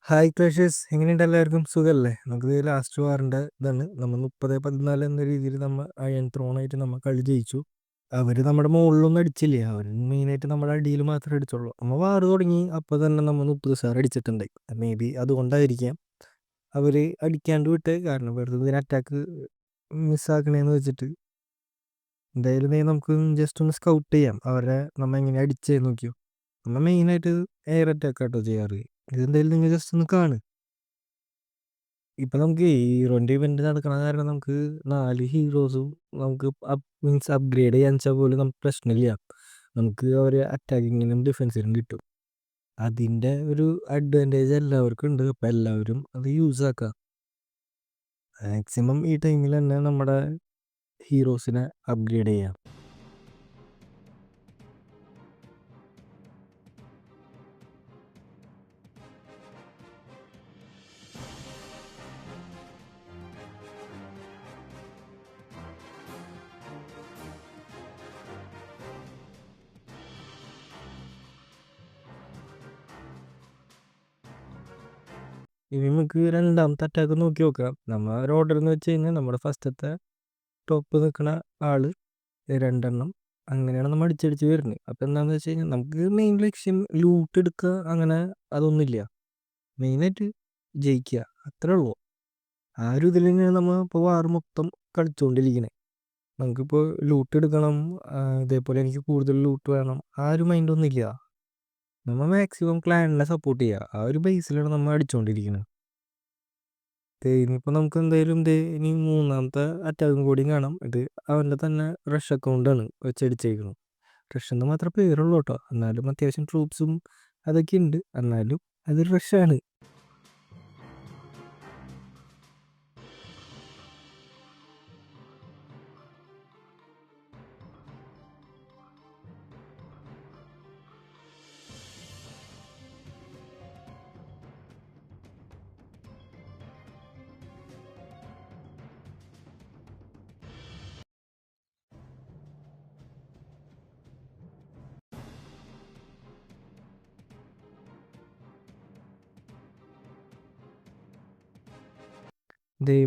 Hi crushers, എങ്ങനെയുണ്ട്? എല്ലാവർക്കും സുഖമല്ലേ? നമുക്ക് ലാസ്റ്റ് വാറിൻ്റെ ഇതാണ്. നമ്മൾ 30-14 എന്ന രീതിയിൽ നമ്മൾ അയൺ ത്രോണായിട്ട് നമ്മൾ കളി ജയിച്ചു. അവർ നമ്മുടെ മുകളിലൊന്നും അടിച്ചില്ല. അവർ മെയിനായിട്ട് നമ്മുടെ അടിയിൽ മാത്രമേ അടിച്ചുള്ളൂ. നമ്മൾ വാറ് തുടങ്ങി അപ്പോൾ തന്നെ നമ്മൾ 30 സാർ അടിച്ചിട്ടുണ്ടായി. മേ ബി അതുകൊണ്ടായിരിക്കാം അവർ അടിക്കാണ്ട് വിട്ട്. കാരണം വെറുതെ ഇതിന് അറ്റാക്ക് മിസ്സാക്കണേന്ന് വെച്ചിട്ട്. എന്തായാലും നമുക്ക് ജസ്റ്റ് ഒന്ന് സ്കൗട്ട് ചെയ്യാം അവരെ നമ്മൾ എങ്ങനെ അടിച്ചേന്ന് നോക്കിയോ. നമ്മൾ മെയിനായിട്ട് എയർ അറ്റാക്ക് ആട്ടോ ചെയ്യാറ്. ഇതെന്തായാലും നിങ്ങൾ ജസ്റ്റ് ഒന്ന് കാണ്. ഇപ്പൊ നമുക്ക് ഹീറോന്റെ ഇവന്റ് നടക്കണ കാരണം നമുക്ക് 4 ഹീറോസും നമുക്ക് മീൻസ് അപ്ഗ്രേഡ് ചെയ്യാൻ വെച്ചാൽ പോലും നമുക്ക് പ്രശ്നമില്ല. നമുക്ക് ഒരു അറ്റാക്കിങ്ങിനും ഡിഫൻസിനും കിട്ടും. അതിന്റെ ഒരു അഡ്വാൻറ്റേജ് എല്ലാവർക്കും ഉണ്ട്. അപ്പൊ എല്ലാവരും അത് യൂസ് ആക്കാം. മാക്സിമം ഈ ടൈമിൽ തന്നെ നമ്മുടെ ഹീറോസിനെ അപ്ഗ്രേഡ് ചെയ്യാം. ഇനി നമുക്ക് രണ്ടാമത്തെ അറ്റാക്ക് നോക്കി നോക്കാം. നമ്മൾ ഒരു ഓർഡർ എന്ന് വെച്ച് കഴിഞ്ഞാൽ നമ്മുടെ ഫസ്റ്റത്തെ ടോപ്പ് നിൽക്കുന്ന ആള് രണ്ടെണ്ണം അങ്ങനെയാണ് നമ്മൾ അടിച്ചടിച്ച് വരുന്നത്. അപ്പം എന്താണെന്ന് വെച്ച് കഴിഞ്ഞാൽ നമുക്ക് മെയിൻ ലക്ഷ്യം ലൂട്ട് എടുക്കുക, അങ്ങനെ അതൊന്നുമില്ല. മെയിനായിട്ട് ജയിക്കുക, അത്രേ ഉള്ളൂ. ആ ഒരു ഇതിൽ തന്നെയാണ് നമ്മൾ ഇപ്പോൾ വാറ് മൊത്തം കളിച്ചുകൊണ്ടിരിക്കുന്നത്. നമുക്കിപ്പോൾ ലൂട്ട് എടുക്കണം, ഇതേപോലെ എനിക്ക് കൂടുതൽ ലൂട്ട് വേണം, ആ ഒരു മൈൻഡൊന്നും ഇല്ല. നമ്മൾ മാക്സിമം ക്ലാനിനെ സപ്പോർട്ട് ചെയ്യുക, ആ ഒരു ബേസിലാണ് നമ്മൾ അടിച്ചുകൊണ്ടിരിക്കുന്നത്. ഇനിയിപ്പോൾ നമുക്ക് എന്തായാലും ഇനി മൂന്നാമത്തെ അറ്റാക്കും കൂടി കാണാം. ഇത് അവൻ്റെ തന്നെ റഷ് അക്കൗണ്ടാണ് വെച്ചടിച്ചേക്കുന്നത്. റഷ് എന്ന് മാത്രമേ പേരുള്ളൂ കേട്ടോ. എന്നാലും അത്യാവശ്യം ട്രൂപ്സും അതൊക്കെ ഉണ്ട്. എന്നാലും അത് റഷാണ്.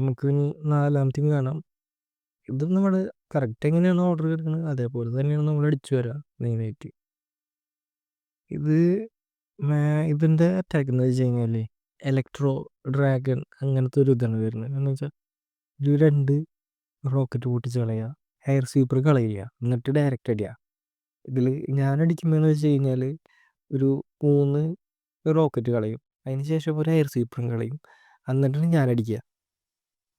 നമുക്ക് ഇനി നാലാമത്തെയും കാണാം. ഇത് നമ്മൾ കറക്റ്റ് എങ്ങനെയാണ് ഓർഡർ എടുക്കുന്നത് അതേപോലെ തന്നെയാണ് നമ്മൾ അടിച്ചു വരാം. മെയിനായിട്ട് ഇത് ഇതിൻ്റെ അറ്റാക്ക് എന്ന് വെച്ച് കഴിഞ്ഞാൽ ഇലക്ട്രോ ഡ്രാഗൺ അങ്ങനത്തെ ഒരു ഇതാണ് വരുന്നത്. എന്ന് വെച്ചാൽ ഒരു 2 റോക്കറ്റ് പൊട്ടിച്ച് കളയുക, എയർ സ്വീപ്പർ കളയുക, എന്നിട്ട് ഡയറക്റ്റ് അടിക്കുക. ഇതിൽ ഞാൻ അടിക്കുമ്പോഴെന്ന് വെച്ച് കഴിഞ്ഞാൽ ഒരു 3 റോക്കറ്റ് കളയും, അതിന് ശേഷം ഒരു എയർ സ്വീപ്പറും കളയും, എന്നിട്ടാണ് ഞാൻ അടിക്കുക.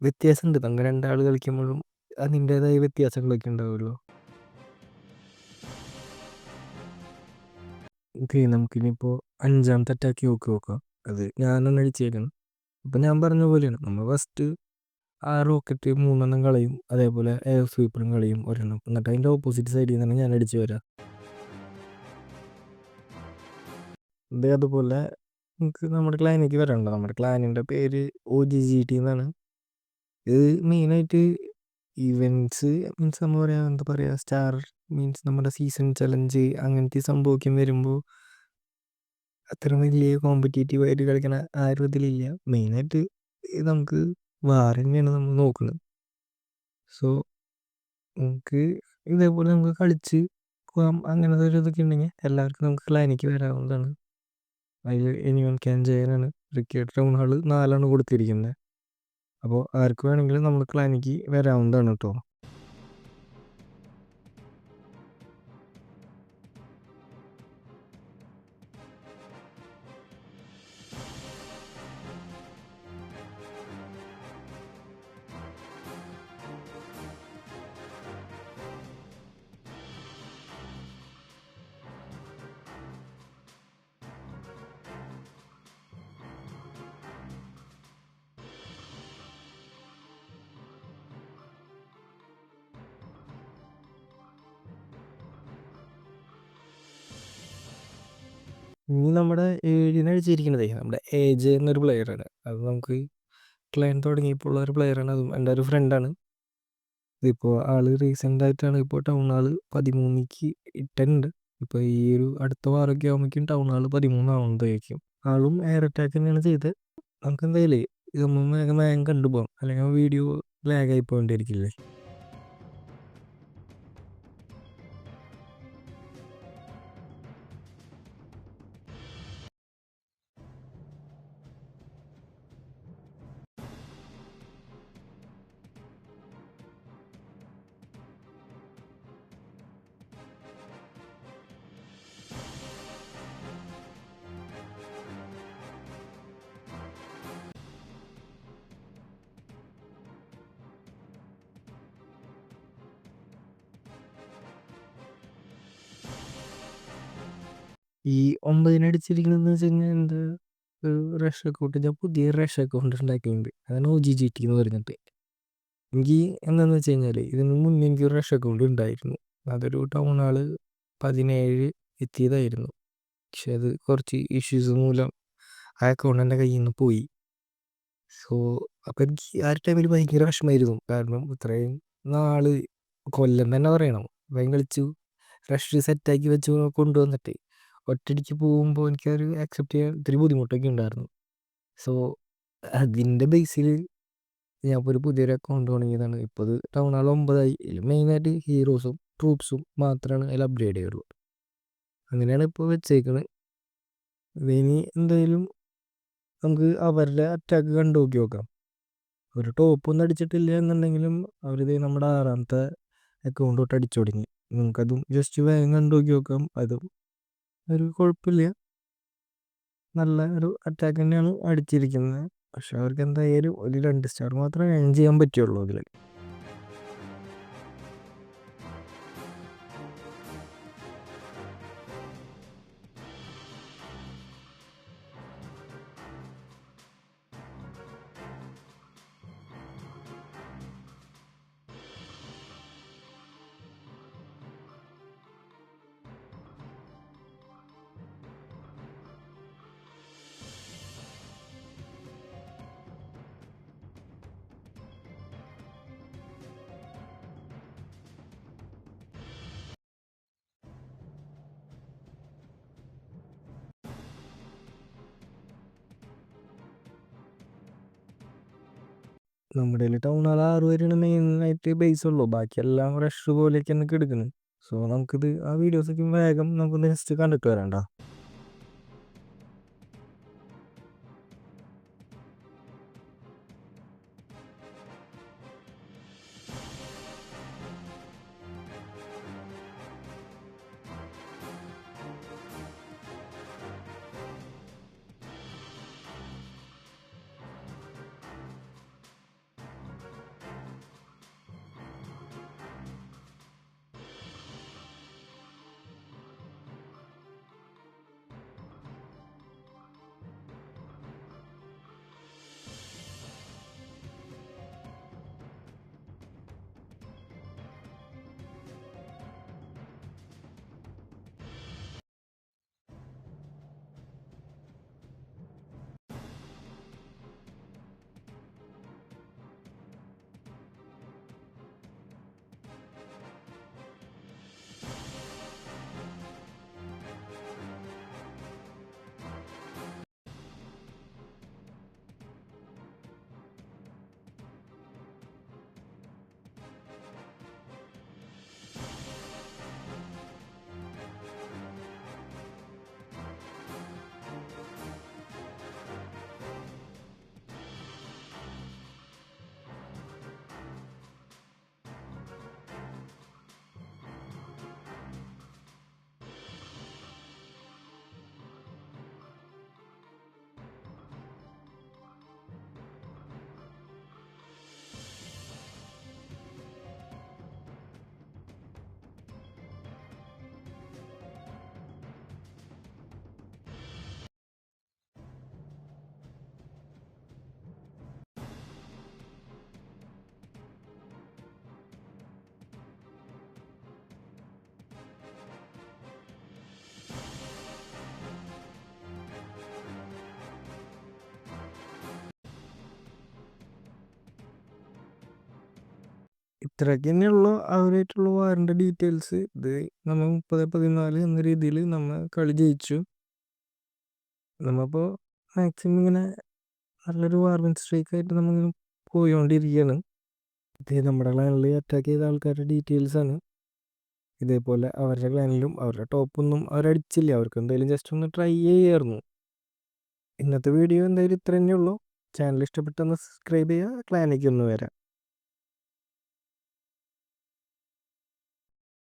വ്യത്യാസമുണ്ട്, നമുക്ക് രണ്ടാൾ കളിക്കുമ്പോഴും അതിൻ്റെതായ വ്യത്യാസങ്ങളൊക്കെ ഉണ്ടാവുമല്ലോ. ഓക്കെ, നമുക്കിനിയിപ്പോൾ അഞ്ചാമത്തെ അറ്റാക്ക് നോക്കാം. അത് ഞാനാണ് അടിച്ചേക്കുന്നത്. അപ്പം ഞാൻ പറഞ്ഞ പോലെയാണ്, നമ്മൾ ഫസ്റ്റ് ആ റോക്കറ്റ് 3 കളയും, അതേപോലെ എയർ സ്വീപ്പറും കളയും ഒരെണ്ണം, എന്നിട്ട് അതിൻ്റെ ഓപ്പോസിറ്റ് സൈഡിൽ നിന്നാണ് ഞാൻ അടിച്ചു വരാം. അതുപോലെ നമുക്ക് നമ്മുടെ ക്ലാനിലേക്ക് വരണ്ട. നമ്മുടെ ക്ലാനിൻ്റെ പേര് OGGT എന്നാണ്. ഇത് മെയിനായിട്ട് ഇവൻറ്റ്സ് മീൻസ് നമ്മൾ പറയാ എന്താ പറയുക, സ്റ്റാർ മീൻസ് നമ്മുടെ സീസൺ ചലഞ്ച് അങ്ങനത്തെ സംഭവമൊക്കെ വരുമ്പോൾ അത്ര വലിയ കോമ്പറ്റേറ്റീവ് ആയിട്ട് കളിക്കണ ആരും ഇതിലില്ല. മെയിനായിട്ട് നമുക്ക് വാർ തന്നെയാണ് നമ്മൾ നോക്കുന്നത്. സോ നമുക്ക് ഇതേപോലെ നമുക്ക് കളിച്ച് പോകാം. അങ്ങനത്തെ ഒരു ഇതൊക്കെ ഉണ്ടെങ്കിൽ എല്ലാവർക്കും നമുക്ക് ക്ലാനിക്ക് വരാവുന്നതാണ്. അതിൽ എനിവൺ ക്യാൻ ജയനാണ്. ക്രിക്കറ്റ് ടൗൺ ഹാള് 4 കൊടുത്തിരിക്കുന്നത്. അപ്പോൾ ആർക്ക് വേണമെങ്കിലും നമ്മൾ ക്ലാനിക്ക് വരാവുന്നതാണ് കേട്ടോ. ഇനി നമ്മുടെ 7 അടിച്ചിരിക്കണതേ നമ്മുടെ AJ എന്നൊരു പ്ലെയറാണ്. അത് നമുക്ക് ക്ലൈൻ തുടങ്ങിയപ്പോൾ ഉള്ള ഒരു പ്ലെയറാണ്. അതും എൻ്റെ ഒരു ഫ്രണ്ടാണ്. ഇതിപ്പോൾ ആള് റീസെൻ്റ് ആയിട്ടാണ് ഇപ്പോൾ ടൗൺ ഹാള് 13ക്ക് ഇട്ടുണ്ട്. ഇപ്പോൾ ഈ ഒരു അടുത്ത വാറൊക്കെ ആകുമ്പോഴേക്കും ടൗൺ ഹാള് 13 ആവുന്നതായിരിക്കും. ആളും എയർ അറ്റാക്ക് തന്നെയാണ് ചെയ്തത്. നമുക്ക് എന്തായാലേ ഇതൊന്നും വേഗം വേഗം കണ്ടുപോകാം, അല്ലെങ്കിൽ വീഡിയോ ലാഗായി പോകേണ്ടിയിരിക്കില്ലേ. ഈ 9 അടിച്ചിരിക്കണെന്ന് വെച്ച് കഴിഞ്ഞാൽ എന്താ, ഒരു റഷ് അക്കൗണ്ട്, ഞാൻ പുതിയ റഷ് അക്കൗണ്ട് ഉണ്ടാക്കിയിട്ടുണ്ട്. അതാണ് OGGT എന്ന് പറഞ്ഞിട്ട്. എനിക്ക് എന്താണെന്ന് വെച്ച് കഴിഞ്ഞാൽ ഇതിന് മുന്നേ എനിക്ക് ഒരു റഷ് അക്കൗണ്ട് ഉണ്ടായിരുന്നു. അതൊരു ടൗൺ ഹാള് 17 എത്തിയതായിരുന്നു. പക്ഷെ അത് കുറച്ച് ഇഷ്യൂസ് മൂലം ആ അക്കൗണ്ട് എൻ്റെ കയ്യിൽ നിന്ന് പോയി. സോ അപ്പം എനിക്ക് ആ ഒരു ടൈമിൽ ഭയങ്കര വിഷമമായിരുന്നു. കാരണം ഇത്രയും നാള്, കൊല്ലം തന്നെ പറയണം, ഭയം കളിച്ചു റഷ് സെറ്റാക്കി വെച്ച് കൊണ്ടുവന്നിട്ട് ഒറ്റയടിക്ക് പോകുമ്പോൾ എനിക്കത് ആക്സെപ്റ്റ് ചെയ്യാൻ ഇത്തിരി ബുദ്ധിമുട്ടൊക്കെ ഉണ്ടായിരുന്നു. സോ അതിൻ്റെ ബേസിൽ ഞാൻ ഇപ്പോൾ ഒരു പുതിയൊരു അക്കൗണ്ട് തുടങ്ങിയതാണ്. ഇപ്പോൾ അത് ടൗൺ ഹാൾ 9ആയി. മെയിനായിട്ട് ഹീറോസും ട്രൂപ്സും മാത്രമാണ് അതിൽ അപ്ഗ്രേഡ് ചെയ്യുള്ളൂ. അങ്ങനെയാണ് ഇപ്പോൾ വെച്ചേക്കുന്നത്. ഇനി എന്തായാലും നമുക്ക് അവരുടെ അറ്റാക്ക് കണ്ടു നോക്കാം. ഒരു ടോപ്പൊന്നും അടിച്ചിട്ടില്ല എന്നുണ്ടെങ്കിലും അവരിത് നമ്മുടെ 6ാമത്തെ അക്കൗണ്ട് തൊട്ട് അടിച്ചു തുടങ്ങി. നമുക്കതും ജസ്റ്റ് വേഗം കണ്ടു നോക്കാം. അതും ഒരു കുഴപ്പമില്ല, നല്ല ഒരു അറ്റാക്ക് തന്നെയാണ് അടിച്ചിരിക്കുന്നത്. പക്ഷെ അവർക്ക് എന്തായാലും ഒരു 2 സ്റ്റാർ മാത്രമേ ഏൺ ചെയ്യാൻ പറ്റുള്ളൂ അതിൽ. നമ്മുടെ ടൗൺ ഹാൾ 6 വരെയാണ് മെയിനായിട്ട് ബേസ് ഉള്ളൂ. ബാക്കിയെല്ലാം റഷ് പോലെയൊക്കെയാണ് എടുക്കുന്നത്. സോ നമുക്കിത് ആ വീഡിയോസൊക്കെ വേഗം നമുക്കൊന്ന് ജസ്റ്റ് കണ്ടിട്ട് വരാം. ഇത്രയൊക്കെ തന്നെയുള്ള അവരായിട്ടുള്ള വാറിൻ്റെ ഡീറ്റെയിൽസ്. ഇത് നമ്മൾ 30-14 എന്ന രീതിയിൽ നമ്മൾ കളി ജയിച്ചു. നമ്മളിപ്പോൾ മാക്സിമം ഇങ്ങനെ നല്ലൊരു വാർവിൻ സ്ട്രൈക്കായിട്ട് നമ്മളിങ്ങനെ പോയിക്കൊണ്ടിരിക്കുകയാണ്. ഇത് നമ്മുടെ ക്ലാനിൽ അറ്റാക്ക് ചെയ്ത ആൾക്കാരുടെ ഡീറ്റെയിൽസ് ആണ്. ഇതേപോലെ അവരുടെ ക്ലാനിലും അവരുടെ ടോപ്പൊന്നും അവരടിച്ചില്ല. അവർക്ക് എന്തായാലും ജസ്റ്റ് ഒന്ന് ട്രൈ ചെയ്യായിരുന്നു. ഇന്നത്തെ വീഡിയോ എന്തായാലും ഇത്ര തന്നെ ഉള്ളൂ. ചാനൽ ഇഷ്ടപ്പെട്ടെന്ന് സബ്സ്ക്രൈബ് ചെയ്യുക. ക്ലാനിലേക്ക് ഒന്ന് വരാം.